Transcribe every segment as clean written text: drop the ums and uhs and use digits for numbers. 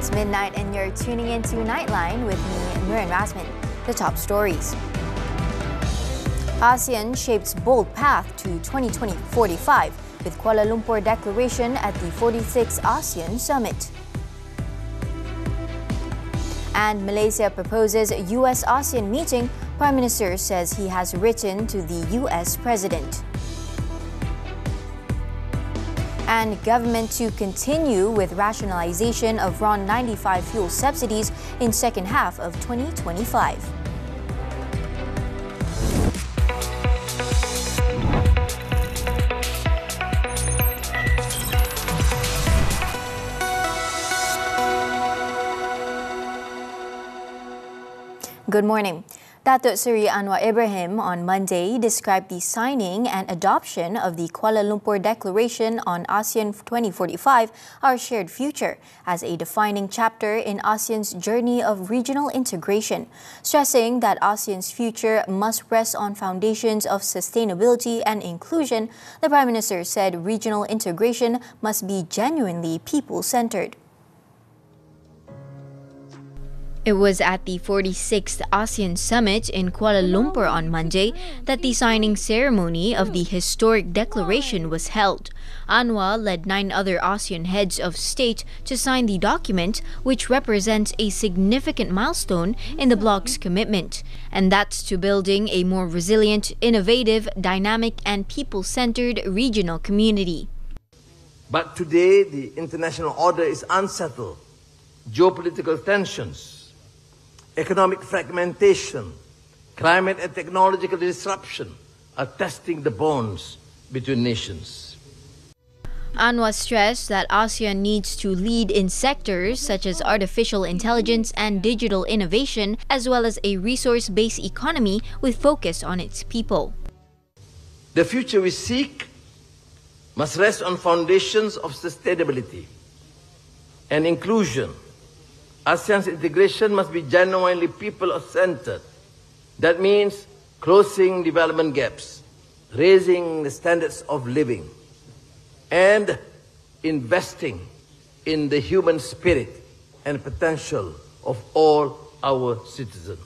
It's midnight and you're tuning into Nightline with me, Nurin, Razmyn. The top stories. ASEAN shapes bold path to 2045 with Kuala Lumpur declaration at the 46th ASEAN Summit. And Malaysia proposes US-ASEAN meeting. Prime Minister says he has written to the US President. And government to continue with rationalization of RON 95 fuel subsidies in second half of 2025. Good morning. Datuk Seri Anwar Ibrahim on Monday described the signing and adoption of the Kuala Lumpur Declaration on ASEAN 2045, Our Shared Future, as a defining chapter in ASEAN's journey of regional integration, stressing that ASEAN's future must rest on foundations of sustainability and inclusion. The Prime Minister said regional integration must be genuinely people-centered. It was at the 46th ASEAN Summit in Kuala Lumpur on Monday that the signing ceremony of the historic declaration was held. Anwar led 9 other ASEAN heads of state to sign the document, which represents a significant milestone in the bloc's commitment, and that's to building a more resilient, innovative, dynamic and people-centered regional community. But today, the international order is unsettled. Geopolitical tensions, economic fragmentation, climate and technological disruption are testing the bonds between nations. Anwar stressed that ASEAN needs to lead in sectors such as artificial intelligence and digital innovation, as well as a resource-based economy with focus on its people. The future we seek must rest on foundations of sustainability and inclusion. ASEAN's integration must be genuinely people-centered. That means closing development gaps, raising the standards of living, and investing in the human spirit and potential of all our citizens.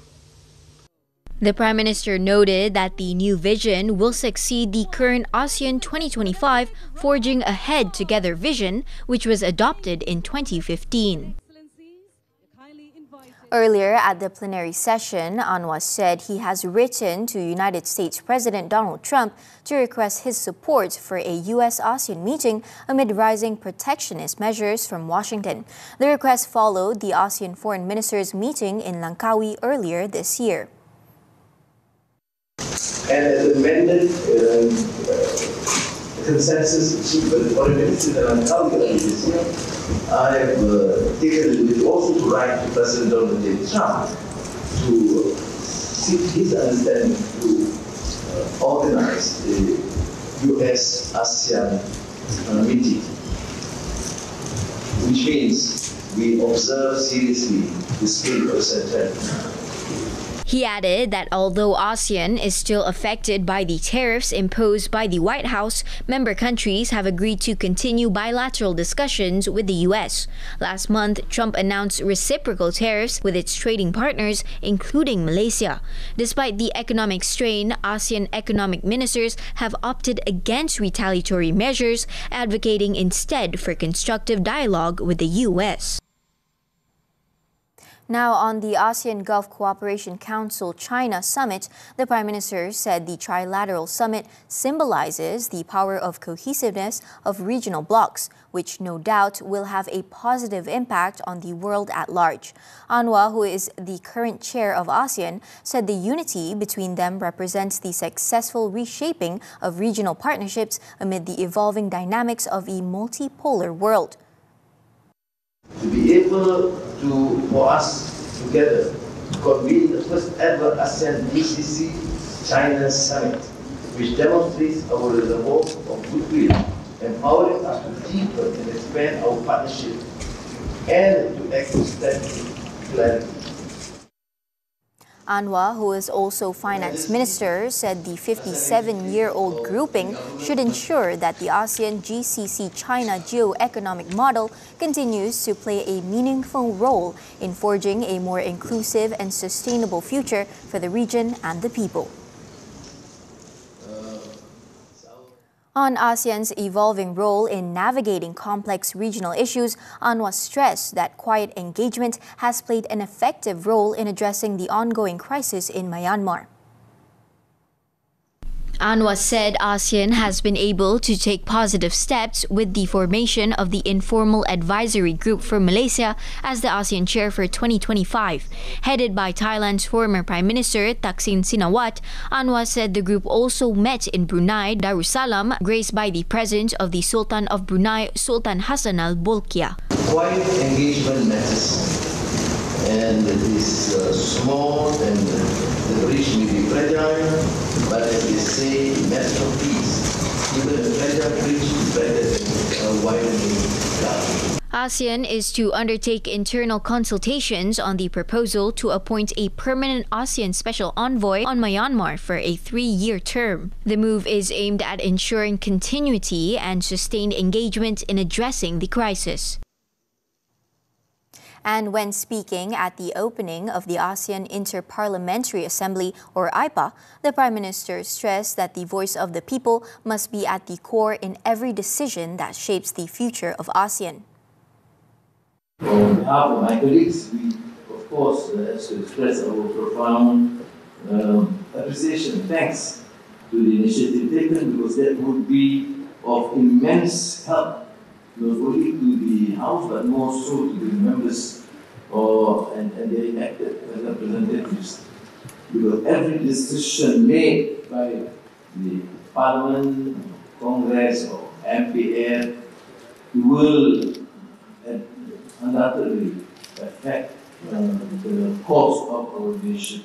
The Prime Minister noted that the new vision will succeed the current ASEAN 2025 Forging Ahead Together vision, which was adopted in 2015. Earlier at the plenary session, Anwar said he has written to United States President Donald Trump to request his support for a US-ASEAN meeting amid rising protectionist measures from Washington. The request followed the ASEAN foreign ministers' meeting in Langkawi earlier this year. And as amended, consensus achieved by the foreign ministers and Langkawi this year, I have taken a little bit also to write to President Donald J. Trump to seek his understanding to organize the US-ASEAN meeting, which means we observe seriously the spirit of centennial. He added that although ASEAN is still affected by the tariffs imposed by the White House, member countries have agreed to continue bilateral discussions with the U.S. Last month, Trump announced reciprocal tariffs with its trading partners, including Malaysia. Despite the economic strain, ASEAN economic ministers have opted against retaliatory measures, advocating instead for constructive dialogue with the U.S. Now, on the ASEAN Gulf Cooperation Council China Summit, the Prime Minister said the trilateral summit symbolizes the power of cohesiveness of regional blocs, which no doubt will have a positive impact on the world at large. Anwar, who is the current chair of ASEAN, said the unity between them represents the successful reshaping of regional partnerships amid the evolving dynamics of a multipolar world. To be able to, for us together, to convene the first ever ASEAN GCC China Summit, which demonstrates our reservoir of goodwill, empowering us to deepen and expand our partnership and to act with clarity. Anwar, who is also finance minister, said the 57-year-old grouping should ensure that the ASEAN GCC China geo-economic model continues to play a meaningful role in forging a more inclusive and sustainable future for the region and the people. On ASEAN's evolving role in navigating complex regional issues, Anwar stressed that quiet engagement has played an effective role in addressing the ongoing crisis in Myanmar. Anwar said ASEAN has been able to take positive steps with the formation of the Informal Advisory Group for Malaysia as the ASEAN chair for 2025. Headed by Thailand's former Prime Minister Thaksin Shinawatra, Anwar said the group also met in Brunei Darussalam, graced by the presence of the Sultan of Brunei, Sultan Hassan Al Bolkiah. Quiet engagement matters, and it is small and the bridge may be fragile, but as they say, matter of peace. Even a fragile bridge is better than a widening gulf. ASEAN is to undertake internal consultations on the proposal to appoint a permanent ASEAN Special Envoy on Myanmar for a 3-year term. The move is aimed at ensuring continuity and sustained engagement in addressing the crisis. And when speaking at the opening of the ASEAN Inter-Parliamentary Assembly, or IPA, the Prime Minister stressed that the voice of the people must be at the core in every decision that shapes the future of ASEAN. On behalf of my colleagues, we, of course, have to express our profound appreciation, thanks to the initiative taken, because that would be of immense help, not only to the House, but more so to the members and their elected representatives. Because every decision made by the Parliament, Congress, or MPR will undoubtedly affect the course of our nation.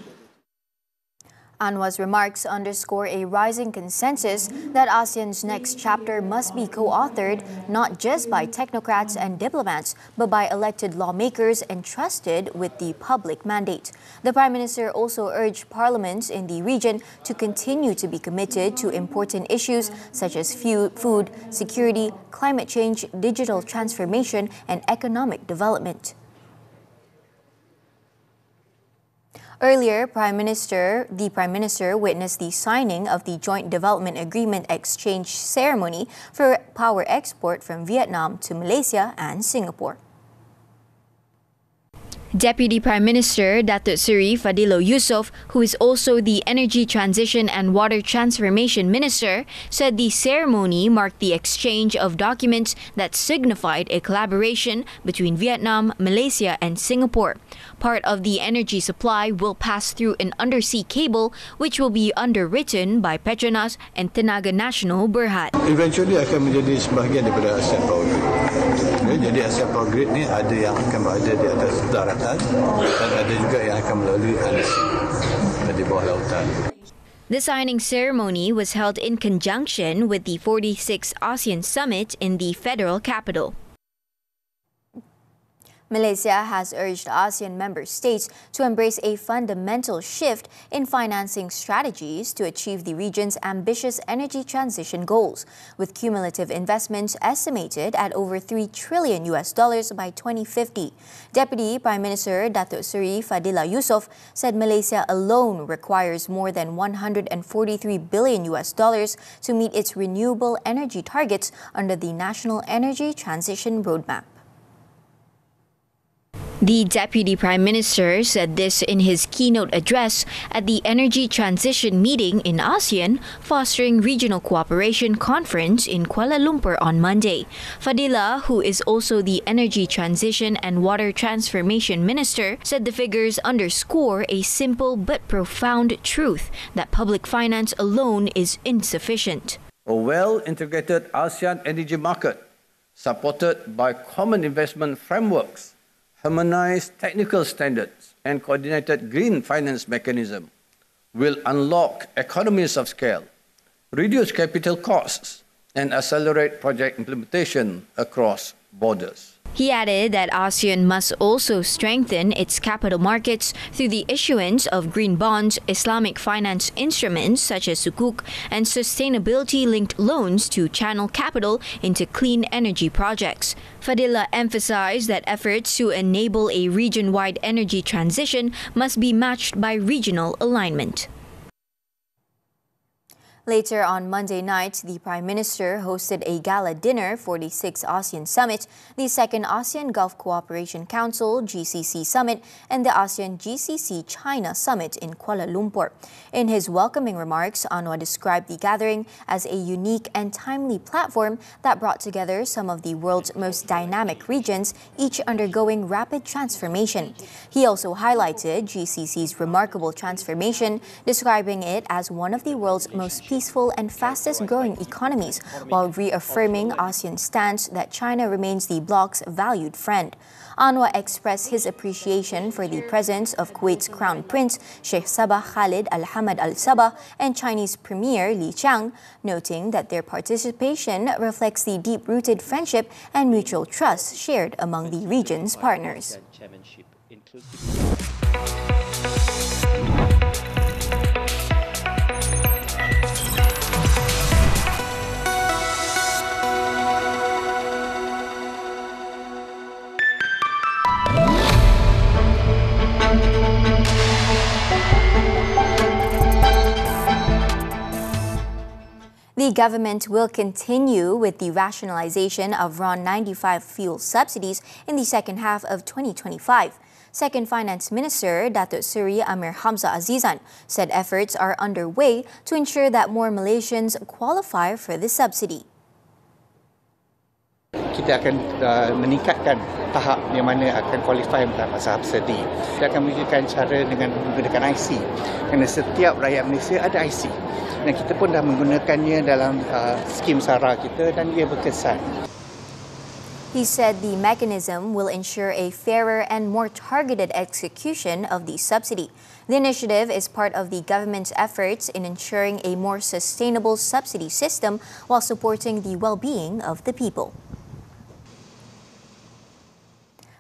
Anwar's remarks underscore a rising consensus that ASEAN's next chapter must be co-authored not just by technocrats and diplomats, but by elected lawmakers entrusted with the public mandate. The Prime Minister also urged parliaments in the region to continue to be committed to important issues such as food security, climate change, digital transformation, and economic development. Earlier, the Prime Minister witnessed the signing of the Joint Development Agreement exchange ceremony for power export from Vietnam to Malaysia and Singapore. Deputy Prime Minister Datuk Seri Fadillah Yusof, who is also the Energy Transition and Water Transformation Minister, said the ceremony marked the exchange of documents that signified a collaboration between Vietnam, Malaysia and Singapore. Part of the energy supply will pass through an undersea cable which will be underwritten by Petronas and Tenaga Nasional Berhad. Eventually akan menjadi sebahagian daripada ASEAN Power Grid. Jadi ASEAN Power Grid ni ada yang akan berada di atas daratan dan ada juga yang akan melalui di bawah lautan. The signing ceremony was held in conjunction with the 46th ASEAN Summit in the federal capital. Malaysia has urged ASEAN member states to embrace a fundamental shift in financing strategies to achieve the region's ambitious energy transition goals, with cumulative investments estimated at over $3 trillion by 2050. Deputy Prime Minister Datuk Seri Fadillah Yusof said Malaysia alone requires more than $143 billion to meet its renewable energy targets under the National Energy Transition Roadmap. The Deputy Prime Minister said this in his keynote address at the Energy Transition Meeting in ASEAN Fostering Regional Cooperation Conference in Kuala Lumpur on Monday. Fadillah, who is also the Energy Transition and Water Transformation Minister, said the figures underscore a simple but profound truth that public finance alone is insufficient. A well-integrated ASEAN energy market, supported by common investment frameworks, harmonized technical standards and coordinated green finance mechanism will unlock economies of scale, reduce capital costs, and accelerate project implementation across borders. He added that ASEAN must also strengthen its capital markets through the issuance of green bonds, Islamic finance instruments such as sukuk, and sustainability-linked loans to channel capital into clean energy projects. Fadila emphasized that efforts to enable a region-wide energy transition must be matched by regional alignment. Later on Monday night, the Prime Minister hosted a gala dinner for the 6th ASEAN Summit, the 2nd ASEAN Gulf Cooperation Council GCC Summit, and the ASEAN GCC China Summit in Kuala Lumpur. In his welcoming remarks, Anwar described the gathering as a unique and timely platform that brought together some of the world's most dynamic regions, each undergoing rapid transformation. He also highlighted GCC's remarkable transformation, describing it as one of the world's most peaceful and fastest-growing economies, while reaffirming ASEAN's stance that China remains the bloc's valued friend. Anwar expressed his appreciation for the presence of Kuwait's Crown Prince Sheikh Sabah Khalid Al Hamad Al Sabah and Chinese Premier Li Qiang, noting that their participation reflects the deep-rooted friendship and mutual trust shared among the region's partners. The government will continue with the rationalization of RON95 fuel subsidies in the second half of 2025. Second Finance Minister Datuk Seri Amir Hamzah Azizan said efforts are underway to ensure that more Malaysians qualify for the subsidy. Kita akan meningkatkan tahap yang mana akan qualify mendapat subsidi. Kita akan menunjukkan cara dengan menggunakan IC. Kerana setiap rakyat Malaysia ada IC. Dan kita pun dah menggunakannya dalam skim SARA kita dan ia berkesan. He said the mechanism will ensure a fairer and more targeted execution of the subsidy. The initiative is part of the government's efforts in ensuring a more sustainable subsidy system while supporting the well-being of the people.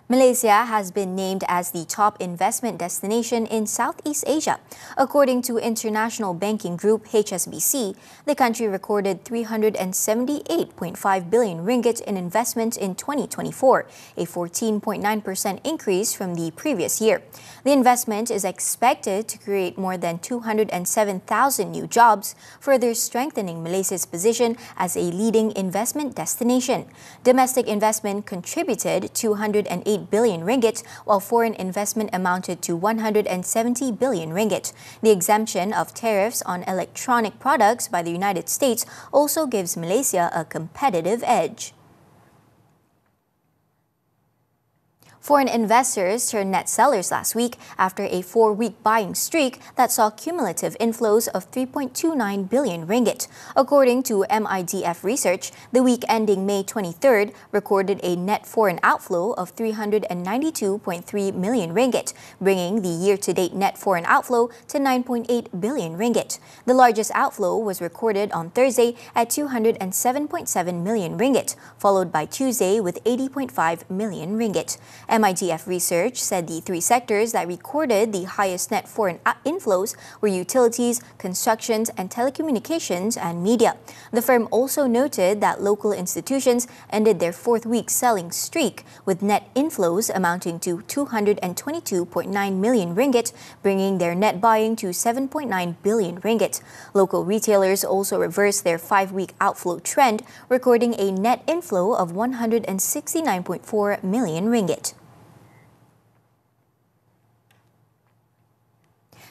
Malaysia has been named as the top investment destination in Southeast Asia. According to international banking group HSBC, the country recorded 378.5 billion ringgit in investment in 2024, a 14.9% increase from the previous year. The investment is expected to create more than 207,000 new jobs, further strengthening Malaysia's position as a leading investment destination. Domestic investment contributed 208 billion ringgit, while foreign investment amounted to 170 billion ringgit. The exemption of tariffs on electronic products by the United States also gives Malaysia a competitive edge. Foreign investors turned net sellers last week after a 4-week buying streak that saw cumulative inflows of 3.29 billion ringgit. According to MIDF research, the week ending May 23rd recorded a net foreign outflow of 392.3 million ringgit, bringing the year-to-date net foreign outflow to 9.8 billion ringgit. The largest outflow was recorded on Thursday at 207.7 million ringgit, followed by Tuesday with 80.5 million ringgit. MIDF research said the three sectors that recorded the highest net foreign inflows were utilities, constructions, and telecommunications and media. The firm also noted that local institutions ended their 4th-week selling streak with net inflows amounting to 222.9 million ringgit, bringing their net buying to 7.9 billion ringgit. Local retailers also reversed their 5-week outflow trend, recording a net inflow of 169.4 million ringgit.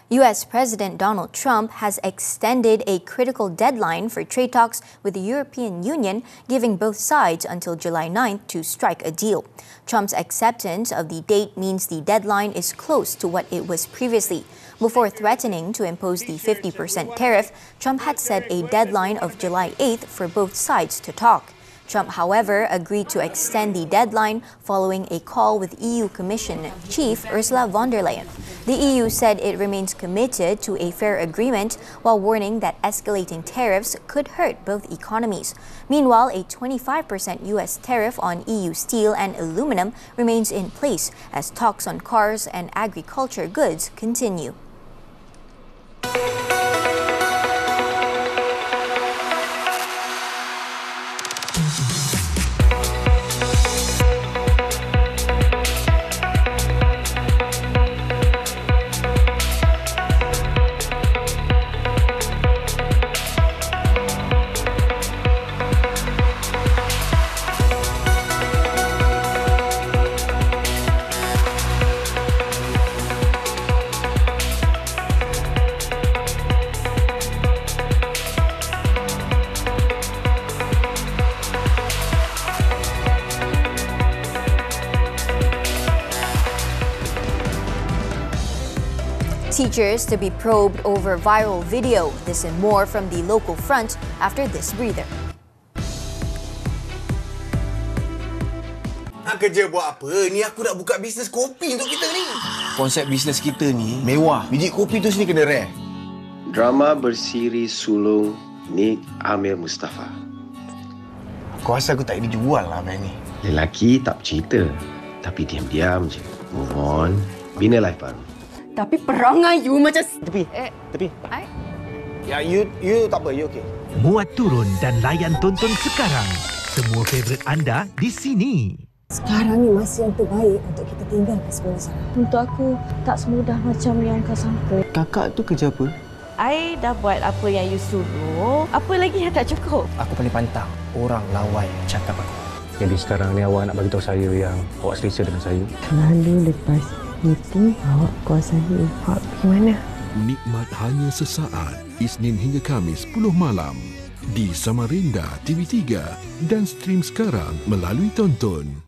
U.S. President Donald Trump has extended a critical deadline for trade talks with the European Union, giving both sides until July 9th to strike a deal. Trump's acceptance of the date means the deadline is close to what it was previously. Before threatening to impose the 50% tariff, Trump had set a deadline of July 8th for both sides to talk. Trump, however, agreed to extend the deadline following a call with EU Commission Chief Ursula von der Leyen. The EU said it remains committed to a fair agreement while warning that escalating tariffs could hurt both economies. Meanwhile, a 25% US tariff on EU steel and aluminum remains in place as talks on cars and agriculture goods continue. Teachers to be probed over viral video. This and more from the local front after this breather. Nak kerja buat apa? Ni aku nak buka bisnes kopi untuk kita ni. Konsep bisnes kita ni mewah. Biji kopi tu sini kena rare. Drama bersiri sulung Nik Amir Mustafa. Aku rasa aku tak boleh jual lah abang ni. Lelaki tak bercerita, tapi diam-diam je. Move on, bina life baru. Tapi perangai you macam... Tepi. Ya, you tak apa, you okey. Muat turun dan layan tonton sekarang. Semua favourite anda di sini. Sekarang ni masa yang terbaik untuk kita tinggalkan semua sana. Untuk aku, tak semudah macam yang kau sangka. Kakak tu kerja apa? I dah buat apa yang you suruh. Apa lagi yang tak cukup? Aku paling pantang orang lawan cakap aku. Jadi sekarang ni awak nak bagi tahu saya yang awak selesa dengan saya. Lalu lepas meeting, awak kuasai awak pergi mana? Nikmat hanya sesaat, Isnin hingga Khamis 10 malam di Samarinda TV3 dan stream sekarang melalui Tonton.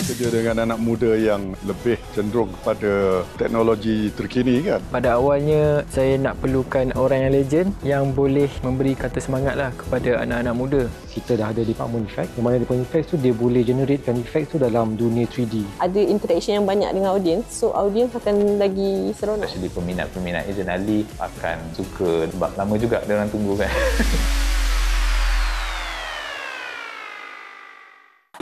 Kerja dengan anak muda yang lebih cenderung kepada teknologi terkini kan. Pada awalnya saya nak perlukan orang yang legend yang boleh memberi kata semangatlah kepada anak-anak muda. Kita dah ada department effect, yang mana department effect tu dia boleh generatekan effect tu dalam dunia 3D. Ada interaction yang banyak dengan audience, so audience akan lagi seronok. Jadi peminat-peminat Ejen Ali akan suka sebab lama juga diorang tunggu kan.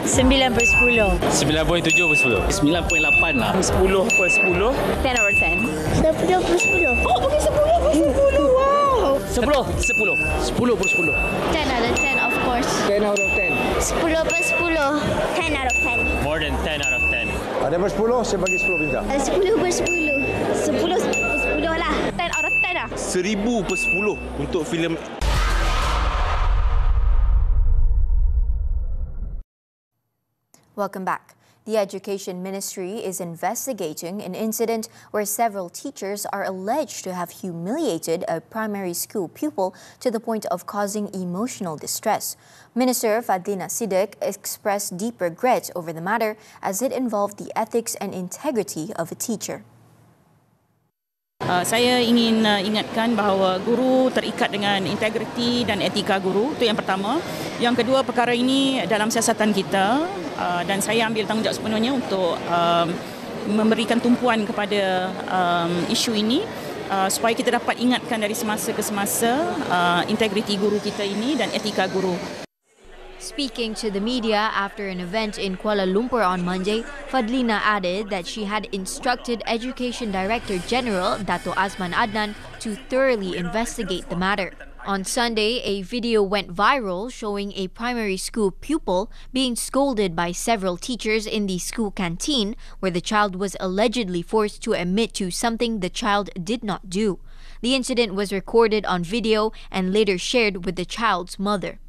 9/10. 9.7/10. 9.8 lah. 10/10. 10 out of 10. 10/10. Oh, bagi 10/10. Wow. 10/10. 10/10. 10 out of 10, of course. 10 out of 10. 10/10. 10 out of 10. More than 10 out of 10. Ada 10, saya bagi 10 bintang. 10/10. 10/10 lah. 10 out of 10 lah. 1000/10 untuk filem. Welcome back. The Education Ministry is investigating an incident where several teachers are alleged to have humiliated a primary school pupil to the point of causing emotional distress. Minister Fadlina Siddiq expressed deep regret over the matter as it involved the ethics and integrity of a teacher. Saya ingin ingatkan bahawa guru terikat dengan integriti dan etika guru, itu yang pertama. Yang kedua, perkara ini dalam siasatan kita dan saya ambil tanggungjawab sepenuhnya untuk memberikan tumpuan kepada isu ini supaya kita dapat ingatkan dari semasa ke semasa integriti guru kita ini dan etika guru. Speaking to the media after an event in Kuala Lumpur on Monday, Fadlina added that she had instructed Education Director General Dato Razmyn to thoroughly investigate the matter. On Sunday, a video went viral showing a primary school pupil being scolded by several teachers in the school canteen, where the child was allegedly forced to admit to something the child did not do. The incident was recorded on video and later shared with the child's mother.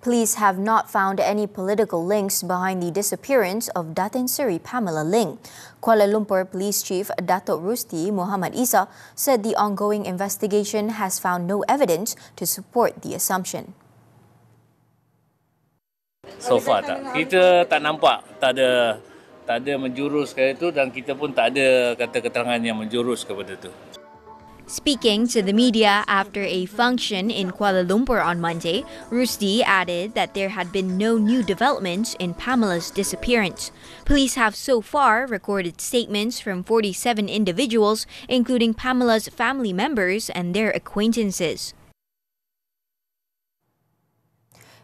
Police have not found any political links behind the disappearance of Datin Seri Pamela Ling. Kuala Lumpur Police Chief Datuk Rusti Muhammad Isa said the ongoing investigation has found no evidence to support the assumption. So far tak. Kita tak nampak, tak ada menjurus ke itu dan kita pun tak ada kata keterangan yang menjurus kepada itu. Speaking to the media after a function in Kuala Lumpur on Monday, Rusdi added that there had been no new developments in Pamela's disappearance. Police have so far recorded statements from 47 individuals, including Pamela's family members and their acquaintances.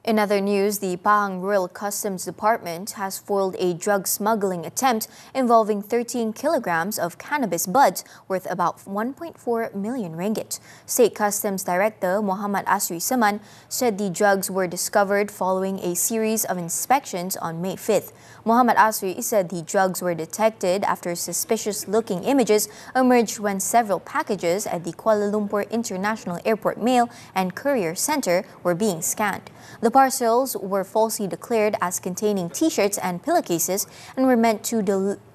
In other news, the Pahang Royal Customs Department has foiled a drug smuggling attempt involving 13 kilograms of cannabis buds worth about 1.4 million ringgit. State Customs Director Muhammad Asri Seman said the drugs were discovered following a series of inspections on May 5th. Muhammad Asri said the drugs were detected after suspicious-looking images emerged when several packages at the Kuala Lumpur International Airport Mail and Courier Centre were being scanned. The parcels were falsely declared as containing T-shirts and pillowcases and were meant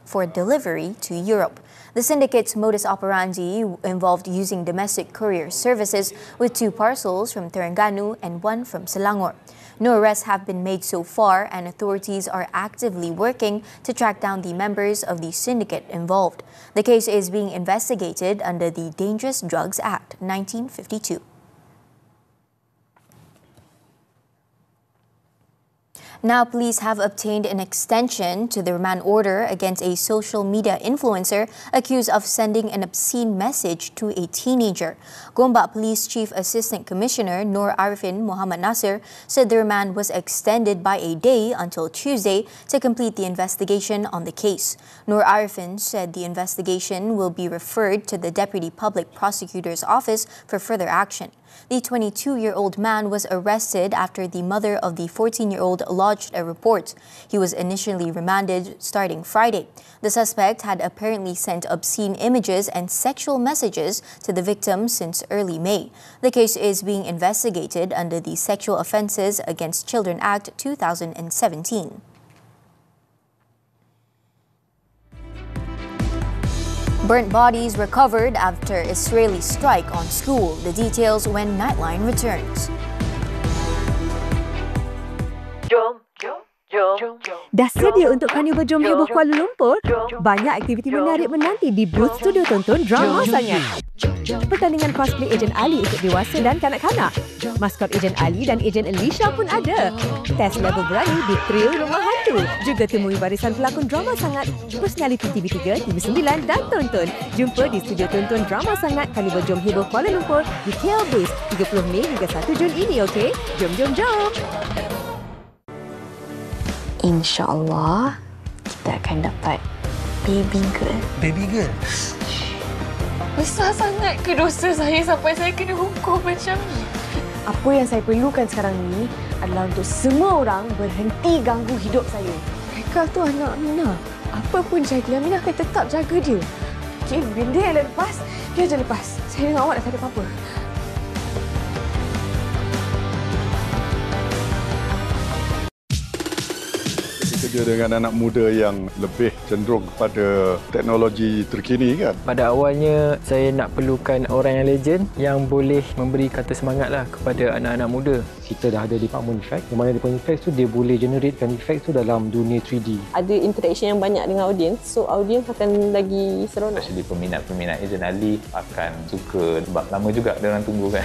for delivery to Europe. The syndicate's modus operandi involved using domestic courier services with 2 parcels from Terengganu and 1 from Selangor. No arrests have been made so far, and authorities are actively working to track down the members of the syndicate involved. The case is being investigated under the Dangerous Drugs Act 1952. Now, police have obtained an extension to the remand order against a social media influencer accused of sending an obscene message to a teenager. Gombak Police Chief Assistant Commissioner Nur Arifin Muhammad Nasir said the remand was extended by a day until Tuesday to complete the investigation on the case. Nur Arifin said the investigation will be referred to the Deputy Public Prosecutor's Office for further action. The 22-year-old man was arrested after the mother of the 14-year-old lodged a report. He was initially remanded starting Friday. The suspect had apparently sent obscene images and sexual messages to the victim since early May. The case is being investigated under the Sexual Offences Against Children Act 2017. Burnt bodies recovered after Israeli strike on school. The details when Nightline returns. Dah sedia untuk Carnival Jom Heboh Kuala Lumpur? Banyak aktiviti menarik menanti di booth studio tonton drama sangat. Pertandingan cosplay Ejen Ali untuk dewasa dan kanak-kanak. Maskot Ejen Ali dan Ejen Alicia pun ada. Test level berani di Thrill Rumah Hantu. Juga temui barisan pelakon drama sangat, personaliti TV3, TV9 dan tonton. Jumpa di studio tonton drama sangat Carnival Jom Heboh Kuala Lumpur di KL Base 30 Mei hingga 1 Jun ini, okey? Jom! InsyaAllah kita akan dapat baby girl. Baby girl? Besar sangat ke dosa saya sampai saya kena hukum macam ni? Apa yang saya perlukan sekarang ni adalah untuk semua orang berhenti ganggu hidup saya. Mereka tu anak Aminah. Apa pun jadi, Aminah akan tetap jaga dia. Okey, benda yang dah lepas, dia je lepas. Saya dengan awak dah tak ada apa-apa. Kerja dengan anak muda yang lebih cenderung kepada teknologi terkini kan. Pada awalnya saya nak perlukan orang yang legend yang boleh memberi kata semangatlah kepada anak-anak muda. Kita dah ada department effect, di mana department effect tu dia boleh generatekan effect tu dalam dunia 3D. Ada interaction yang banyak dengan audience, so audience akan lagi seronok. Actually peminat-peminat Ejen Ali akan suka sebab lama juga dia orang tunggu kan.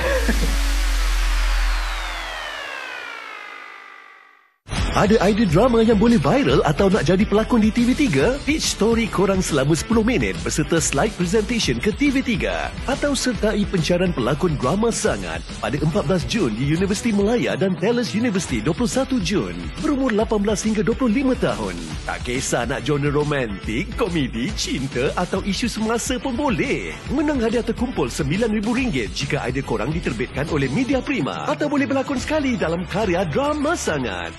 Ada idea drama yang boleh viral atau nak jadi pelakon di TV3? Pitch story korang selama 10 minit berserta slide presentation ke TV3. Atau sertai pencarian pelakon drama sangat pada 14 Jun di Universiti Melaya dan Talis University 21 Jun. Berumur 18 hingga 25 tahun. Tak kisah nak genre romantik, komedi, cinta atau isu semasa pun boleh. Menang hadiah terkumpul RM9,000 jika idea korang diterbitkan oleh Media Prima. Atau boleh berlakon sekali dalam karya drama sangat.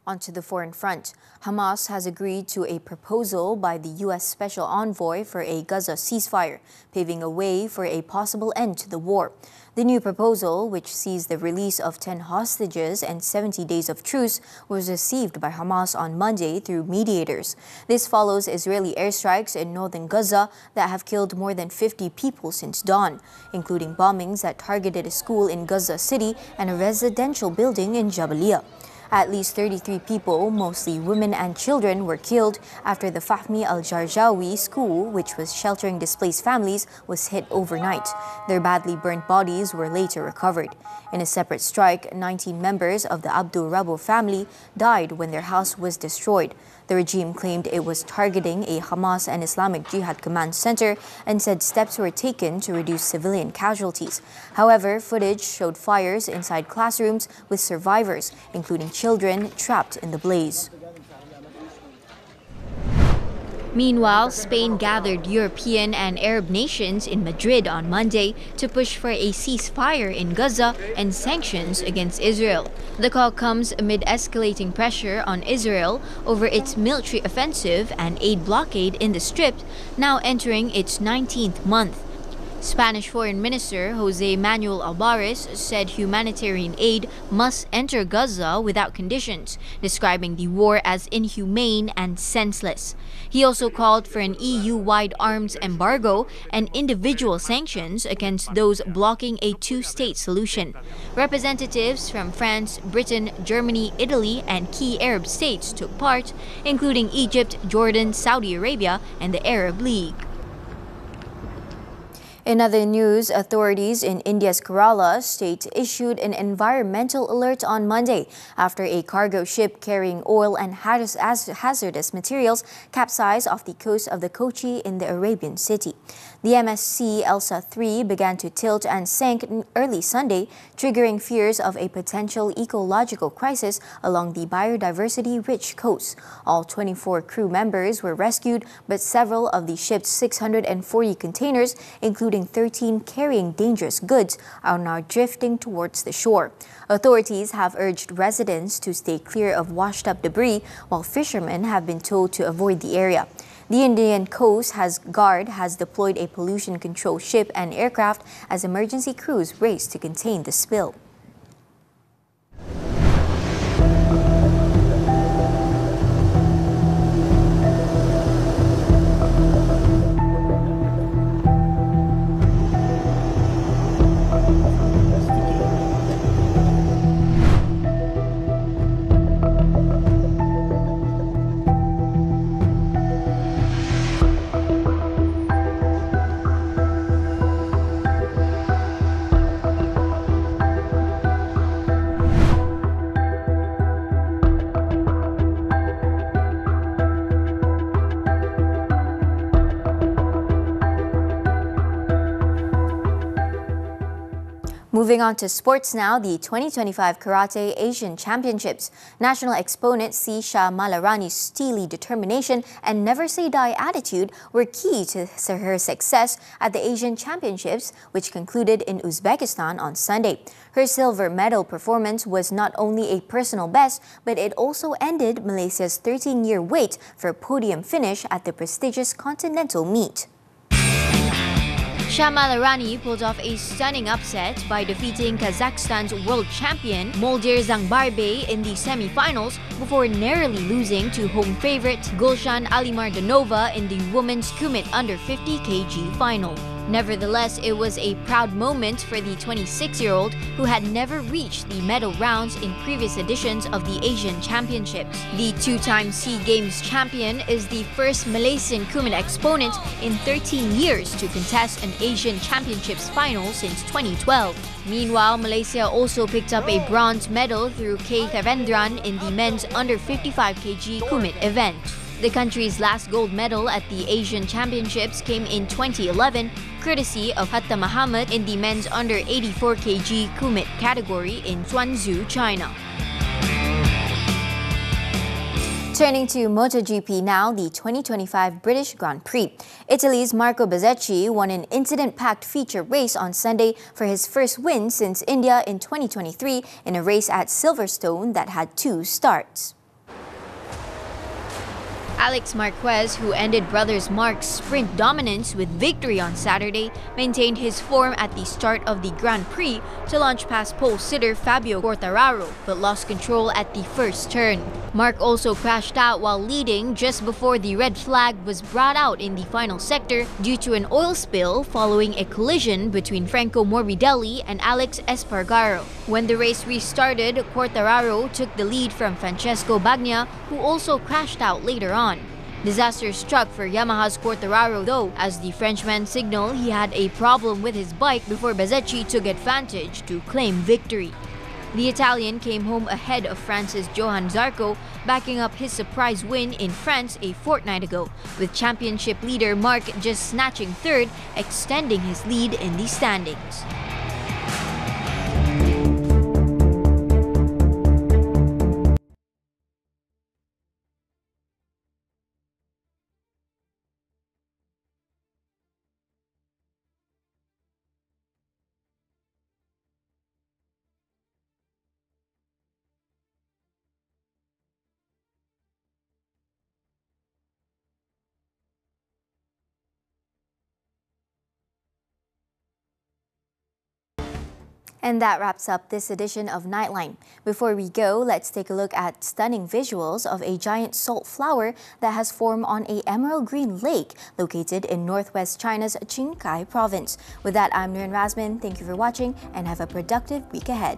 Onto the foreign front. Hamas has agreed to a proposal by the U.S. Special Envoy for a Gaza ceasefire, paving a way for a possible end to the war. The new proposal, which sees the release of 10 hostages and 70 days of truce, was received by Hamas on Monday through mediators. This follows Israeli airstrikes in northern Gaza that have killed more than 50 people since dawn, including bombings that targeted a school in Gaza City and a residential building in Jabalia. At least 33 people, mostly women and children, were killed after the Fahmi Al-Jarjawi school, which was sheltering displaced families, was hit overnight. Their badly burnt bodies were later recovered. In a separate strike, 19 members of the Abdul Rabo family died when their house was destroyed. The regime claimed it was targeting a Hamas and Islamic Jihad command center and said steps were taken to reduce civilian casualties. However, footage showed fires inside classrooms with survivors, including children, trapped in the blaze. Meanwhile, Spain gathered European and Arab nations in Madrid on Monday to push for a ceasefire in Gaza and sanctions against Israel. The call comes amid escalating pressure on Israel over its military offensive and aid blockade in the Strip, now entering its 19th month. Spanish Foreign Minister Jose Manuel Alvarez said humanitarian aid must enter Gaza without conditions, describing the war as inhumane and senseless. He also called for an EU-wide arms embargo and individual sanctions against those blocking a two-state solution. Representatives from France, Britain, Germany, Italy, and key Arab states took part, including Egypt, Jordan, Saudi Arabia, and the Arab League. In other news, authorities in India's Kerala state issued an environmental alert on Monday after a cargo ship carrying oil and hazardous materials capsized off the coast of the Kochi in the Arabian city. The MSC Elsa 3 began to tilt and sank early Sunday, triggering fears of a potential ecological crisis along the biodiversity-rich coast. All 24 crew members were rescued, but several of the ship's 640 containers, including 13 carrying dangerous goods, are now drifting towards the shore. Authorities have urged residents to stay clear of washed-up debris, while fishermen have been told to avoid the area. The Indian Coast Guard has deployed a pollution control ship and aircraft as emergency crews race to contain the spill. Moving on to sports now, the 2025 Karate Asian Championships. National exponent Sisha Malarani's steely determination and never-say-die attitude were key to her success at the Asian Championships, which concluded in Uzbekistan on Sunday. Her silver medal performance was not only a personal best, but it also ended Malaysia's 13-year wait for a podium finish at the prestigious continental meet. Malarani pulled off a stunning upset by defeating Kazakhstan's world champion Moldir Zangbarbe in the semi-finals before narrowly losing to home favourite Gulshan Alimardanova in the women's Kumit under 50 kg final. Nevertheless, it was a proud moment for the 26-year-old who had never reached the medal rounds in previous editions of the Asian Championships. The two-time SEA Games champion is the first Malaysian Kumit exponent in 13 years to contest an Asian Championships final since 2012. Meanwhile, Malaysia also picked up a bronze medal through K. Thavendran in the men's under 55 kg Kumit event. The country's last gold medal at the Asian Championships came in 2011, courtesy of Hatta Muhammad in the men's under 84 kg Kumit category in Zhuangzhou, China. Turning to MotoGP now, the 2025 British Grand Prix. Italy's Marco Bezzecchi won an incident-packed feature race on Sunday for his first win since India in 2023 in a race at Silverstone that had two starts. Alex Marquez, who ended brothers Mark's sprint dominance with victory on Saturday, maintained his form at the start of the Grand Prix to launch past pole sitter Fabio Quartararo, but lost control at the first turn. Mark also crashed out while leading just before the red flag was brought out in the final sector due to an oil spill following a collision between Franco Morbidelli and Alex Espargaro. When the race restarted, Quartararo took the lead from Francesco Bagnaia, who also crashed out later on. Disaster struck for Yamaha's Quartararo though, as the Frenchman signaled he had a problem with his bike before Bezzecchi took advantage to claim victory. The Italian came home ahead of France's Johan Zarco, backing up his surprise win in France a fortnight ago, with championship leader Marc just snatching third, extending his lead in the standings. And that wraps up this edition of Nightline. Before we go, let's take a look at stunning visuals of a giant salt flower that has formed on a emerald green lake located in northwest China's Qinghai province. With that, I'm Nurin Razmyn. Thank you for watching and have a productive week ahead.